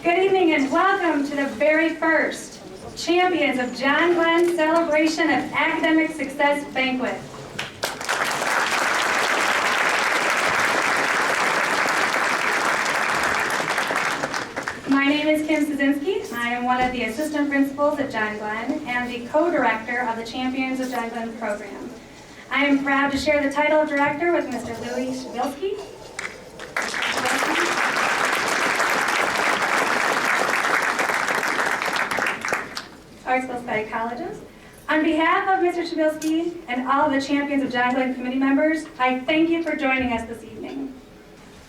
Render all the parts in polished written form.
Good evening and welcome to the very first Champions of John Glenn Celebration of Academic Success Banquet. My name is Kim Szynski. I am one of the assistant principals at John Glenn and the co-director of the Champions of John Glenn program. I am proud to share the title of director with Mr. Louis Shabilsky. Hartsville Psychologist. On behalf of Mr. Shabilsky and all of the Champions of John Glenn committee members, I thank you for joining us this evening.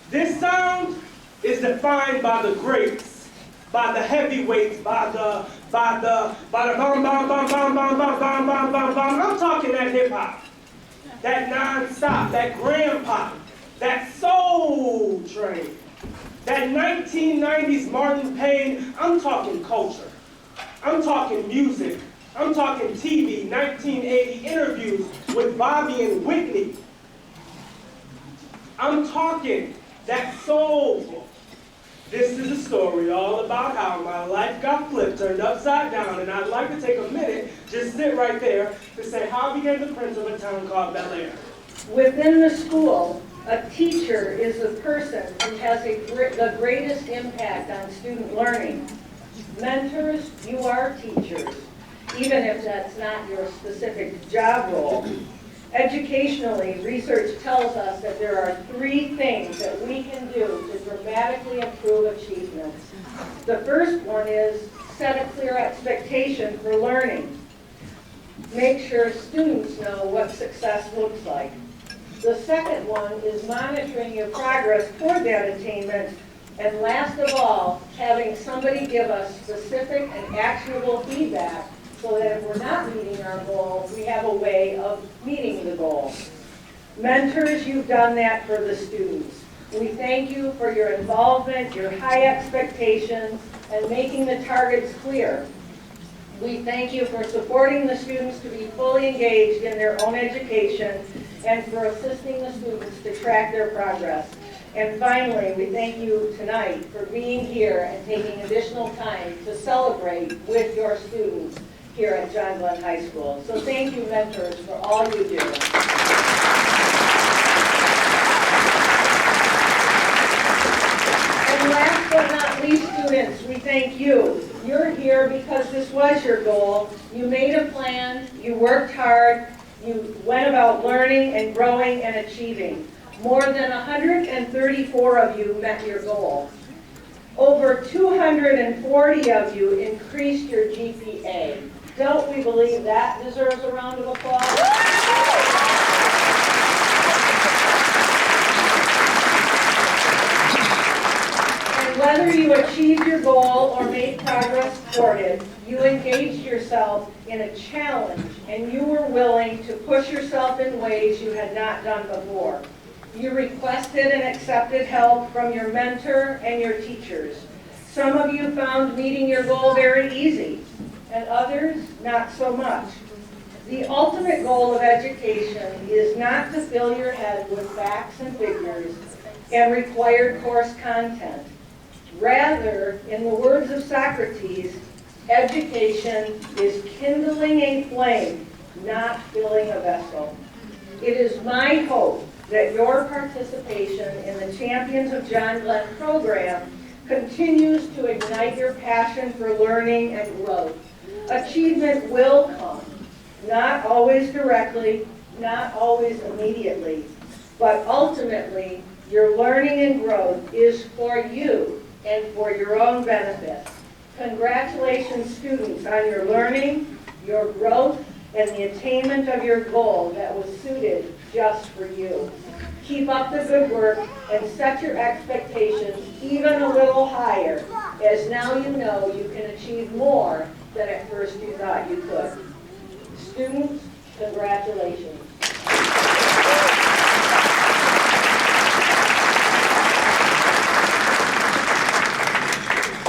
This sound is defined by the greats, by the heavyweights, by the bum bum bum bum bum bum bum bum bum bum bum. I'm talking that hip hop, that non-stop, that grandpa, that soul train, that 1990s Martin Payne. I'm talking culture. I'm talking music. I'm talking TV, 1980 interviews with Bobby and Whitney. I'm talking that soul. This is a story all about how my life got flipped, turned upside down, and I'd like to take a minute, just sit right there, to say how I became the prince of a town called Bel Air. Within the school, a teacher is the person who has the greatest impact on student learning. Mentors, you are teachers, even if that's not your specific job role. Educationally, research tells us that there are 3 things that we can do to dramatically improve achievement. The first one is set a clear expectation for learning. Make sure students know what success looks like. The second one is monitoring your progress toward that attainment. And last of all, having somebody give us specific and actionable feedback so that if we're not meeting our goal, we have a way of meeting the goal. Mentors, you've done that for the students. We thank you for your involvement, your high expectations, and making the targets clear. We thank you for supporting the students to be fully engaged in their own education and for assisting the students to track their progress. And finally, we thank you tonight for being here and taking additional time to celebrate with your students here at John Glenn High School. So thank you, mentors, for all you do. And last but not least, students, we thank you. You're here because this was your goal. You made a plan, you worked hard, you went about learning and growing and achieving. More than 134 of you met your goal. Over 240 of you increased your GPA. Don't we believe that deserves a round of applause? And whether you achieved your goal or made progress toward it, you engaged yourself in a challenge and you were willing to push yourself in ways you had not done before. You requested and accepted help from your mentor and your teachers. Some of you found meeting your goal very easy, and others not so much. The ultimate goal of education is not to fill your head with facts and figures and required course content. Rather, in the words of Socrates, education is kindling a flame, not filling a vessel. It is my hope that your participation in the Champions of John Glenn program continues to ignite your passion for learning and growth. Achievement will come, not always directly, not always immediately, but ultimately your learning and growth is for you and for your own benefit. Congratulations, students, on your learning, your growth, and the attainment of your goal that was suited just for you. Keep up the good work and set your expectations even a little higher, as now you know you can achieve more than at first you thought you could. Students, congratulations.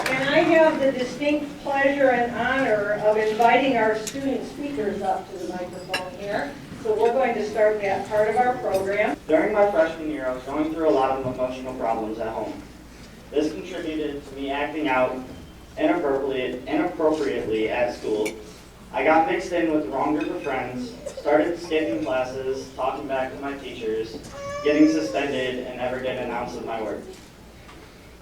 And I have the distinct pleasure and honor of inviting our student speakers up to the microphone here. So we're going to start that part of our program. During my freshman year, I was going through a lot of emotional problems at home. This contributed to me acting out inappropriately at school. I got mixed in with the wrong group of friends, started skipping classes, talking back to my teachers, getting suspended, and never did an ounce of my work.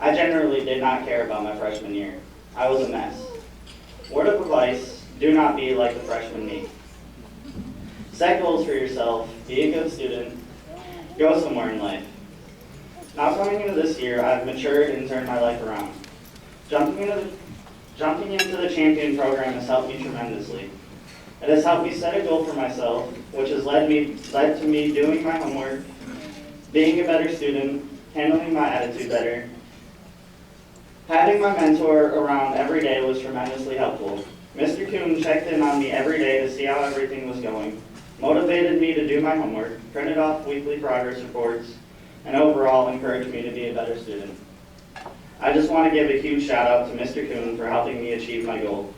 I generally did not care about my freshman year. I was a mess. Word of advice, do not be like the freshman me. Set goals for yourself, be a good student, go somewhere in life. Now coming into this year, I've matured and turned my life around. Jumping into the champion program has helped me tremendously. It has helped me set a goal for myself, which has led to me doing my homework, being a better student, handling my attitude better. Having my mentor around every day was tremendously helpful. Mr. Kuhn checked in on me every day to see how everything was going, motivated me to do my homework, printed off weekly progress reports, and overall encouraged me to be a better student. I just want to give a huge shout out to Mr. Kuhn for helping me achieve my goal.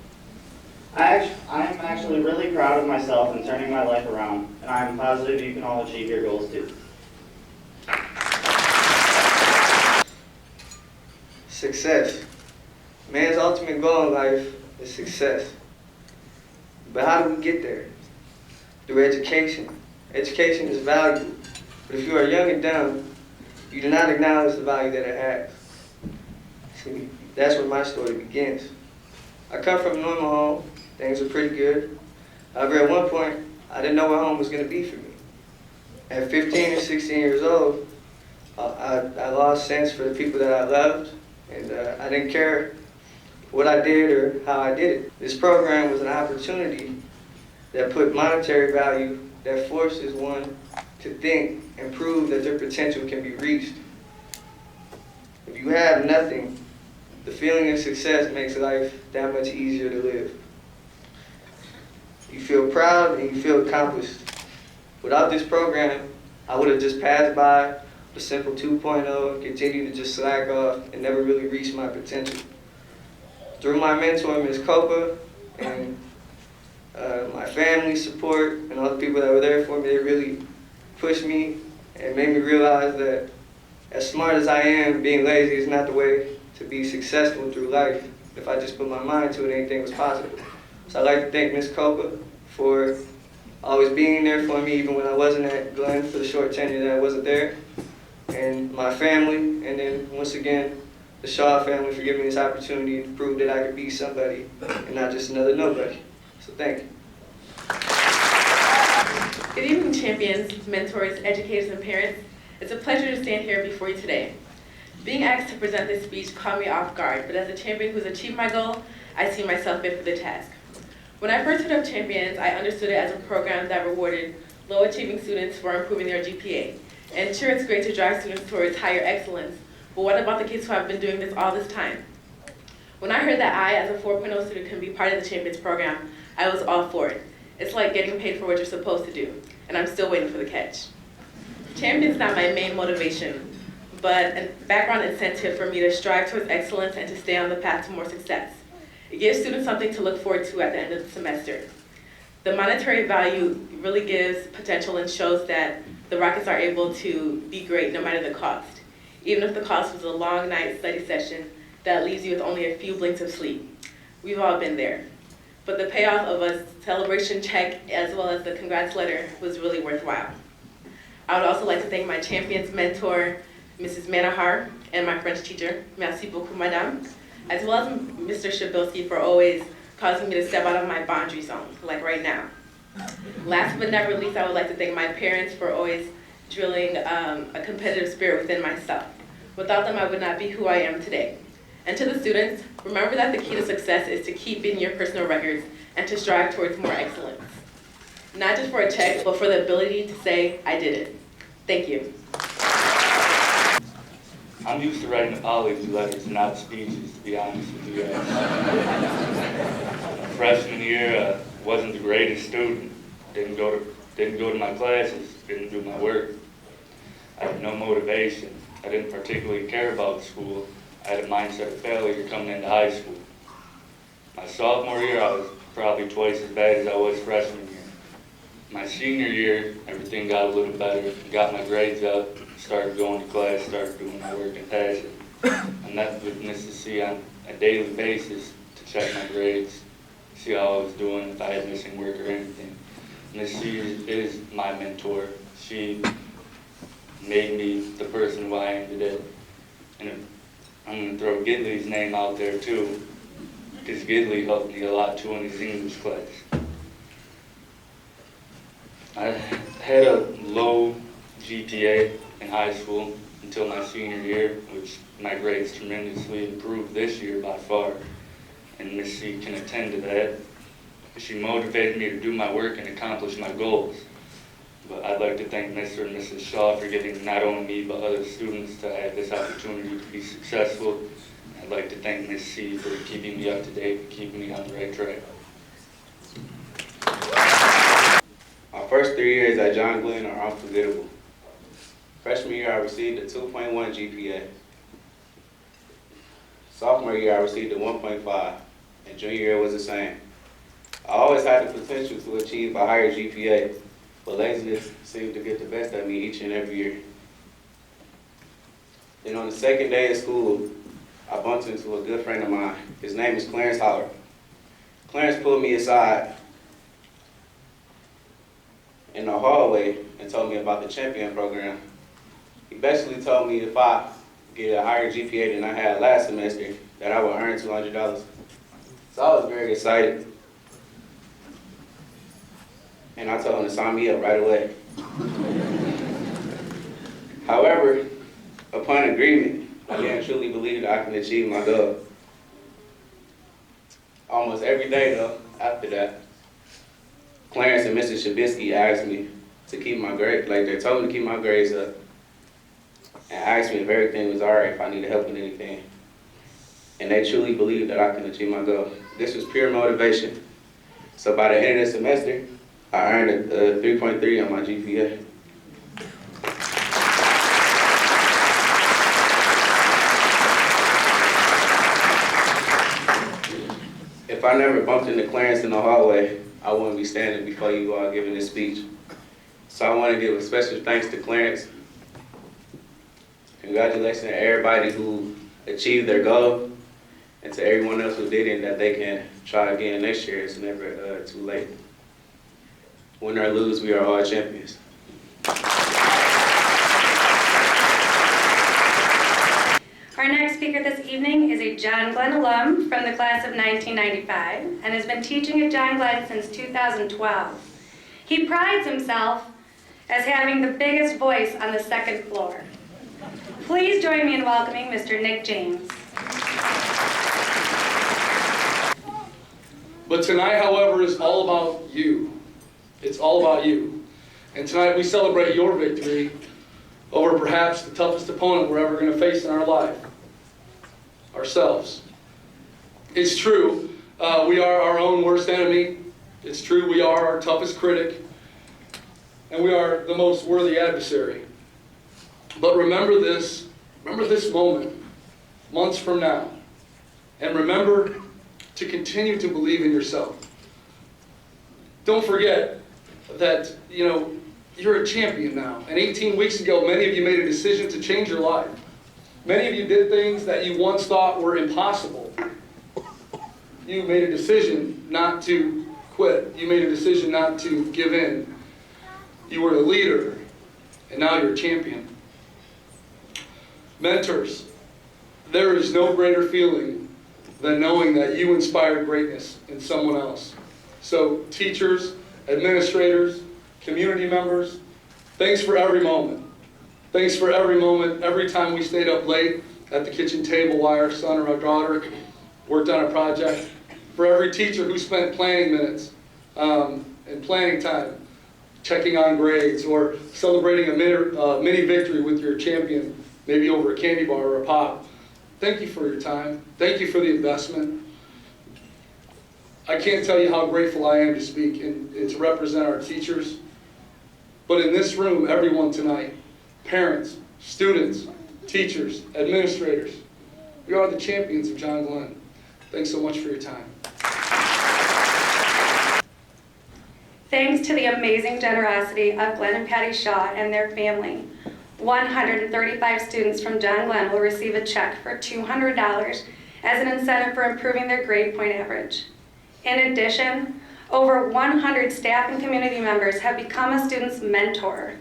I am actually really proud of myself in turning my life around, and I am positive you can all achieve your goals too. Success. Man's ultimate goal in life is success. But how do we get there? Through education. Education is valuable. But if you are young and dumb, you do not acknowledge the value that it has. See, that's where my story begins. I come from a normal home. Things were pretty good. However, at one point, I didn't know what home was going to be for me. At 15 or 16 years old, I lost sense for the people that I loved, and I didn't care what I did or how I did it. This program was an opportunity that put monetary value, that forces one to think and prove that their potential can be reached. If you have nothing, the feeling of success makes life that much easier to live. You feel proud and you feel accomplished. Without this program, I would have just passed by the simple 2.0 and continued to just slack off and never really reach my potential. Through my mentor, Ms. Copa, and my family's support and all the people that were there for me, they really pushed me and made me realize that as smart as I am, being lazy is not the way to be successful through life. If I just put my mind to it, anything was possible. So I'd like to thank Ms. Copa for always being there for me even when I wasn't at Glenn for the short tenure that I wasn't there. And my family, and then once again, the Shaw family for giving me this opportunity to prove that I could be somebody and not just another nobody. So thank you. Good evening, champions, mentors, educators, and parents. It's a pleasure to stand here before you today. Being asked to present this speech caught me off guard, but as a champion who's achieved my goal, I see myself fit for the task. When I first heard of Champions, I understood it as a program that rewarded low-achieving students for improving their GPA. And sure, it's great to drive students towards higher excellence, but what about the kids who have been doing this all this time? When I heard that I, as a 4.0 student, can be part of the Champions program, I was all for it. It's like getting paid for what you're supposed to do, and I'm still waiting for the catch. Champions is not my main motivation, but a background incentive for me to strive towards excellence and to stay on the path to more success. It gives students something to look forward to at the end of the semester. The monetary value really gives potential and shows that the Rockets are able to be great no matter the cost. Even if the cost was a long night study session that leaves you with only a few blinks of sleep. We've all been there. But the payoff of a celebration check as well as the congrats letter was really worthwhile. I would also like to thank my Champions mentor, Mrs. Manahar, and my French teacher, merci beaucoup, madame, as well as Mr. Shabilsky for always causing me to step out of my boundary zone, like right now. Last but not least, I would like to thank my parents for always drilling a competitive spirit within myself. Without them, I would not be who I am today. And to the students, remember that the key to success is to keep in your personal records and to strive towards more excellence. Not just for a check, but for the ability to say, I did it. Thank you. I'm used to writing apology letters, not speeches, to be honest with you guys. Freshman year, wasn't the greatest student. Didn't go to my classes, didn't do my work. I had no motivation. I didn't particularly care about school. I had a mindset of failure coming into high school. My sophomore year, I was probably twice as bad as I was freshman year. My senior year, everything got a little better, got my grades up, started going to class, started doing my work and passing. I met with Mrs. C on a daily basis to check my grades, see how I was doing, if I had missing work or anything. Miss C is my mentor. She made me the person who I am today. And I'm going to throw Gidley's name out there too, because Gidley helped me a lot too in his English class. I had a low GPA in high school until my senior year, which my grades tremendously improved this year by far. And Miss C can attend to that. She motivated me to do my work and accomplish my goals. But I'd like to thank Mr. and Mrs. Shaw for giving not only me but other students to have this opportunity to be successful. I'd like to thank Miss C for keeping me up to date and keeping me on the right track. My first 3 years at John Glenn are unforgettable. Freshman year, I received a 2.1 GPA. Sophomore year, I received a 1.5, and junior year was the same. I always had the potential to achieve a higher GPA, but laziness seemed to get the best of me each and every year. Then on the second day of school, I bumped into a good friend of mine. His name is Clarence Howard. Clarence pulled me aside in the hallway and told me about the champion program. He basically told me if I get a higher GPA than I had last semester, that I would earn $200. So I was very excited. And I told him to sign me up right away. However, upon agreement, I didn't truly believe that I can achieve my goal. Almost every day though, after that, Clarence and Mrs. Shabisky asked me to keep my grades, like they told me to keep my grades up, and asked me if everything was all right, if I needed help with anything. And they truly believed that I can achieve my goal. This was pure motivation. So by the end of the semester, I earned a 3.3 on my GPA. If I never bumped into Clarence in the hallway, I wouldn't be standing before you all giving this speech. So I want to give a special thanks to Clarence. Congratulations to everybody who achieved their goal, and to everyone else who didn't, that they can try again next year. It's never too late. Win or lose, we are all champions. Our next speaker this evening is a John Glenn alum from the class of 1995 and has been teaching at John Glenn since 2012. He prides himself as having the biggest voice on the second floor. Please join me in welcoming Mr. Nick James. But tonight, however, is all about you. It's all about you. And tonight we celebrate your victory over perhaps the toughest opponent we're ever going to face in our life, ourselves. It's true, we are our own worst enemy. It's true, we are our toughest critic. And we are the most worthy adversary. But remember this moment, months from now. And remember to continue to believe in yourself. Don't forget that, you're a champion now. And 18 weeks ago, many of you made a decision to change your life. Many of you did things that you once thought were impossible. You made a decision not to quit. You made a decision not to give in. You were a leader, and now you're a champion. Mentors, there is no greater feeling than knowing that you inspired greatness in someone else. So teachers, administrators, community members, thanks for every moment. Thanks for every moment, every time we stayed up late at the kitchen table while our son or our daughter worked on a project. For every teacher who spent planning minutes and planning time, checking on grades, or celebrating a mini victory with your champion, maybe over a candy bar or a pop. Thank you for your time. Thank you for the investment. I can't tell you how grateful I am to speak and to represent our teachers. But in this room, everyone tonight, parents, students, teachers, administrators, we are the champions of John Glenn. Thanks so much for your time. Thanks to the amazing generosity of Glenn and Patty Shaw and their family, 135 students from John Glenn will receive a check for $200 as an incentive for improving their grade point average. In addition, over 100 staff and community members have become a student's mentor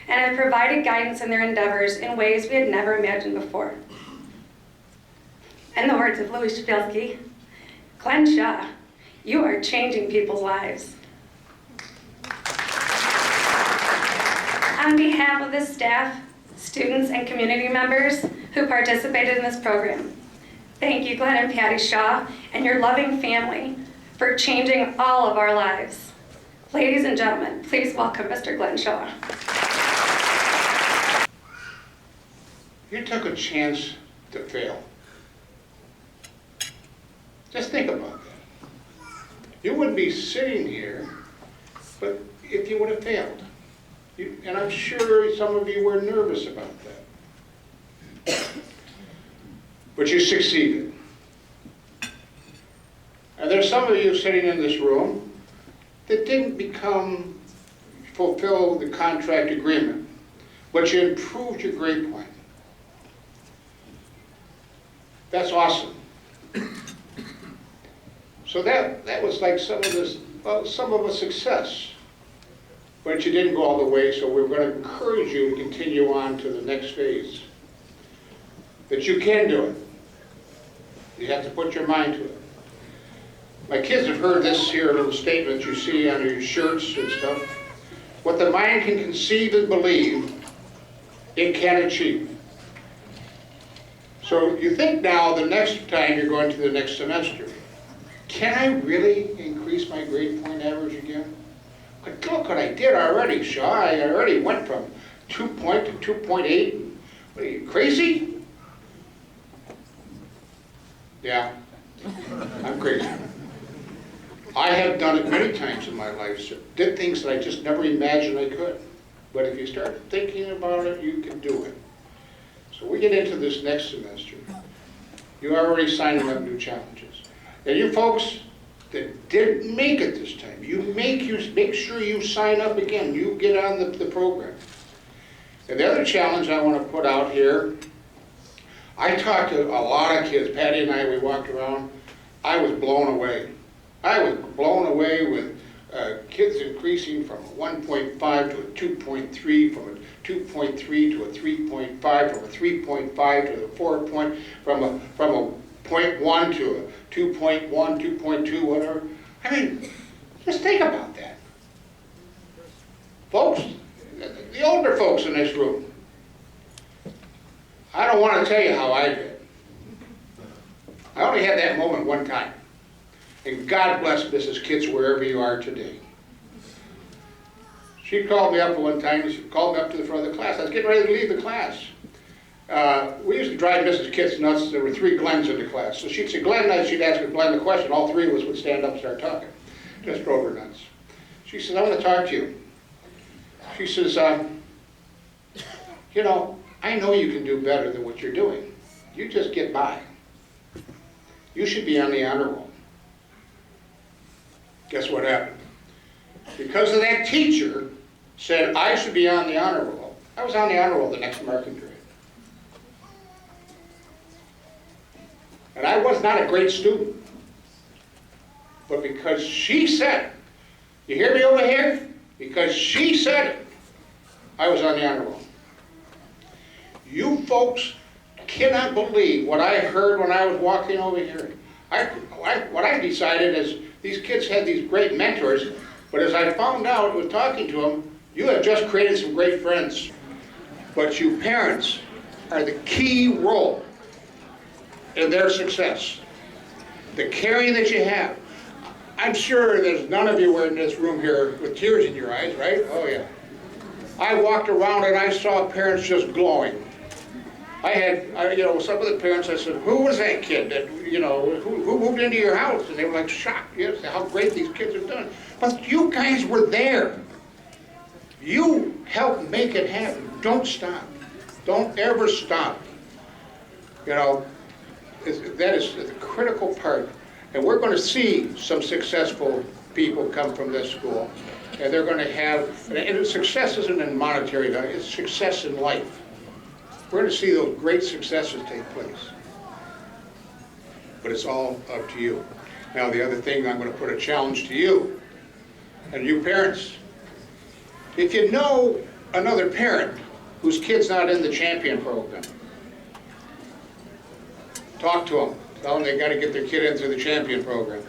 and have provided guidance in their endeavors in ways we had never imagined before. In the words of Louis Shabilsky, Glenn Shaw, you are changing people's lives. On behalf of the staff, students, and community members who participated in this program, thank you, Glenn and Patty Shaw, and your loving family for changing all of our lives. Ladies and gentlemen, please welcome Mr. Glenn Shaw. You took a chance to fail. Just think about that. You wouldn't be sitting here, but if you would have failed. And I'm sure some of you were nervous about that. But you succeeded. And there's some of you sitting in this room that didn't fulfill the contract agreement, but you improved your grade point. That's awesome. So that was like some of a success. But you didn't go all the way, so we're going to encourage you to continue on to the next phase. That you can do it. You have to put your mind to it. My kids have heard this here little statement you see on your shirts and stuff. What the mind can conceive and believe, it can achieve. So you think now the next time you're going to the next semester, can I really increase my grade point average again? But look what I did already, Shaw. I already went from 2 point to 2.8. What are you, crazy? Yeah, I'm crazy. I have done it many times in my life, so did things that I just never imagined I could. But if you start thinking about it, you can do it. So we get into this next semester. You're already signing up new challenges. And you folks that didn't make it this time, make sure you sign up again. You get on the program. And the other challenge I want to put out here, I talked to a lot of kids. Patty and I, we walked around. I was blown away. I was blown away with kids increasing from a 1.5 to a 2.3, from a 2.3 to a 3.5, from a 3.5 to a 4 point, from a 0.1 to a 2.1, 2.2, whatever. I mean, just think about that. Folks, the older folks in this room, I don't want to tell you how I did. I only had that moment one time. And God bless Mrs. Kitts wherever you are today. She called me up one time, she called me up to the front of the class. I was getting ready to leave the class. We used to drive Mrs. Kitts nuts. There were 3 Glens in the class. So she'd say, Glenn, she'd ask Glenn the question. All 3 of us would stand up and start talking. Just drove her nuts. She says, I want to talk to you. She says, you know, I know you can do better than what you're doing. You just get by. You should be on the honor roll. Guess what happened? Because of that teacher said I should be on the honor roll, I was on the honor roll the next marking period. And I was not a great student. But because she said it, you hear me over here? Because she said it, I was on the honor roll. You folks cannot believe what I heard when I was walking over here. What I decided is these kids had these great mentors, but as I found out with talking to them, you have just created some great friends. But you parents are the key role in their success. The caring that you have. I'm sure there's none of you were in this room here with tears in your eyes, right? Oh yeah. I walked around and I saw parents just glowing. I had, some of the parents, I said, who was that kid that, who moved into your house? And they were like shocked, yes, how great these kids are doing. But you guys were there. You helped make it happen. Don't stop. Don't ever stop. That is the critical part. And we're going to see some successful people come from this school. And they're going to have, and success isn't in monetary value, it's success in life. we're going to see those great successes take place. But it's all up to you. Now, the other thing, I'm going to put a challenge to you and you parents. If you know another parent whose kid's not in the champion program, talk to them. Tell them they got to get their kid into the champion program.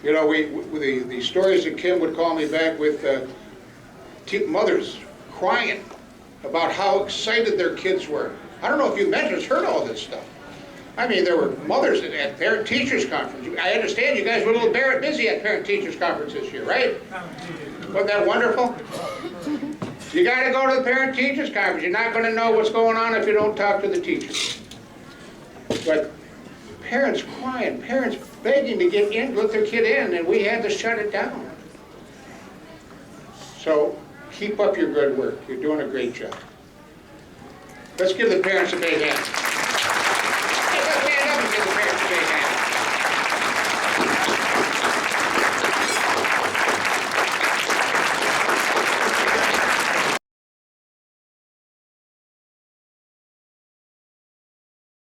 You know, the stories that Kim would call me back with, mothers crying about how excited their kids were. I don't know if you mentors heard all this stuff. I mean, there were mothers at parent-teachers conference. I understand you guys were a little busy at parent-teachers conference this year, right? Wasn't that wonderful? You got to go to the parent-teachers conference. You're not going to know what's going on if you don't talk to the teachers. But parents crying, parents begging to get in, let their kid in, and we had to shut it down. So keep up your good work. You're doing a great job. Let's give the parents a big hand.